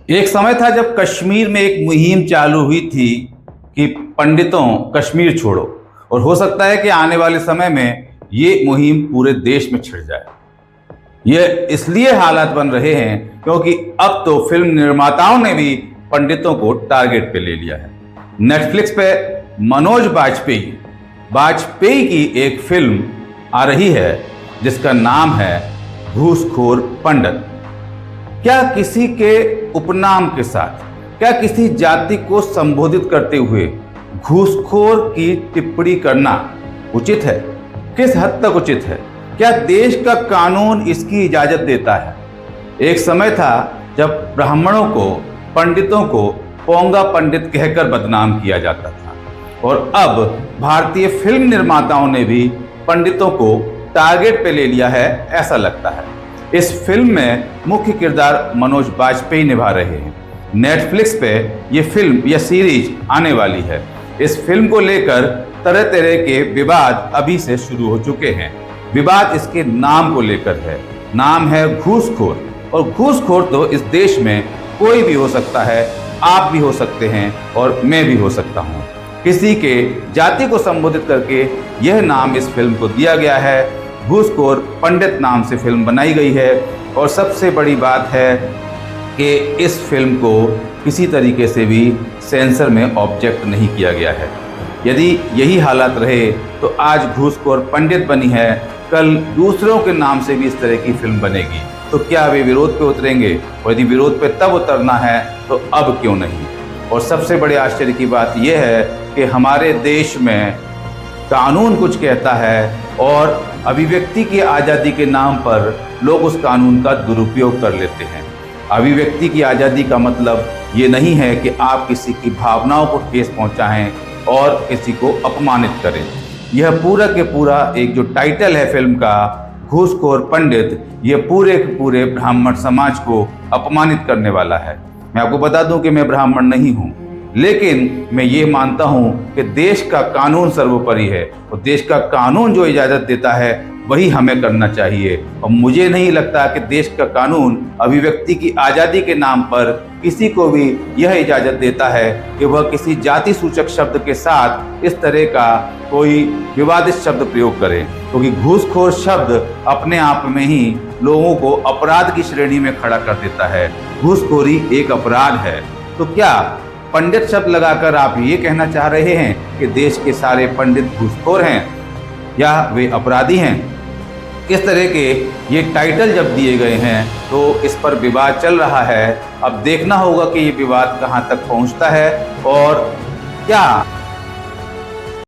एक समय था जब कश्मीर में एक मुहिम चालू हुई थी कि पंडितों कश्मीर छोड़ो। और हो सकता है कि आने वाले समय में ये मुहिम पूरे देश में छिड़ जाए। ये इसलिए हालात बन रहे हैं क्योंकि अब तो फिल्म निर्माताओं ने भी पंडितों को टारगेट पे ले लिया है। नेटफ्लिक्स पे मनोज बाजपेयी वाजपेयी की एक फिल्म आ रही है जिसका नाम है घूसखोर पंडित। क्या किसी के उपनाम के साथ, क्या किसी जाति को संबोधित करते हुए घूसखोर की टिप्पणी करना उचित है? किस हद तक उचित है? क्या देश का कानून इसकी इजाजत देता है? एक समय था जब ब्राह्मणों को, पंडितों को पोंगा पंडित कहकर बदनाम किया जाता था, और अब भारतीय फिल्म निर्माताओं ने भी पंडितों को टारगेट पे ले लिया है, ऐसा लगता है। इस फिल्म में मुख्य किरदार मनोज बाजपेयी निभा रहे हैं। नेटफ्लिक्स पे ये फिल्म या सीरीज आने वाली है। इस फिल्म को लेकर तरह तरह के विवाद अभी से शुरू हो चुके हैं। विवाद इसके नाम को लेकर है। नाम है घूसखोर, और घूसखोर तो इस देश में कोई भी हो सकता है। आप भी हो सकते हैं और मैं भी हो सकता हूँ। किसी के जाति को संबोधित करके यह नाम इस फिल्म को दिया गया है। घूसखोर पंडित नाम से फिल्म बनाई गई है। और सबसे बड़ी बात है कि इस फिल्म को किसी तरीके से भी सेंसर में ऑब्जेक्ट नहीं किया गया है। यदि यही हालत रहे तो आज घूसखोर पंडित बनी है, कल दूसरों के नाम से भी इस तरह की फिल्म बनेगी। तो क्या वे विरोध पे उतरेंगे? और यदि विरोध पे तब उतरना है तो अब क्यों नहीं? और सबसे बड़े आश्चर्य की बात यह है कि हमारे देश में कानून कुछ कहता है और अभिव्यक्ति की आज़ादी के नाम पर लोग उस कानून का दुरुपयोग कर लेते हैं। अभिव्यक्ति की आज़ादी का मतलब ये नहीं है कि आप किसी की भावनाओं को ठेस पहुंचाएं और किसी को अपमानित करें। यह पूरा के पूरा एक जो टाइटल है फिल्म का, घूसखोर पंडित, ये पूरे के पूरे ब्राह्मण समाज को अपमानित करने वाला है। मैं आपको बता दूं कि मैं ब्राह्मण नहीं हूं, लेकिन मैं ये मानता हूं कि देश का कानून सर्वोपरि है, और देश का कानून जो इजाज़त देता है वही हमें करना चाहिए। और मुझे नहीं लगता कि देश का कानून अभिव्यक्ति की आज़ादी के नाम पर किसी को भी यह इजाज़त देता है कि वह किसी जाति सूचक शब्द के साथ इस तरह का कोई विवादित शब्द प्रयोग करे, क्योंकि घूसखोर शब्द अपने आप में ही लोगों को अपराध की श्रेणी में खड़ा कर देता है। घूसखोरी एक अपराध है। तो क्या पंडित शब्द लगाकर आप ये कहना चाह रहे हैं कि देश के सारे पंडित घूसखोर हैं या वे अपराधी हैं? इस तरह के ये टाइटल जब दिए गए हैं तो इस पर विवाद चल रहा है। अब देखना होगा कि ये विवाद कहाँ तक पहुँचता है और क्या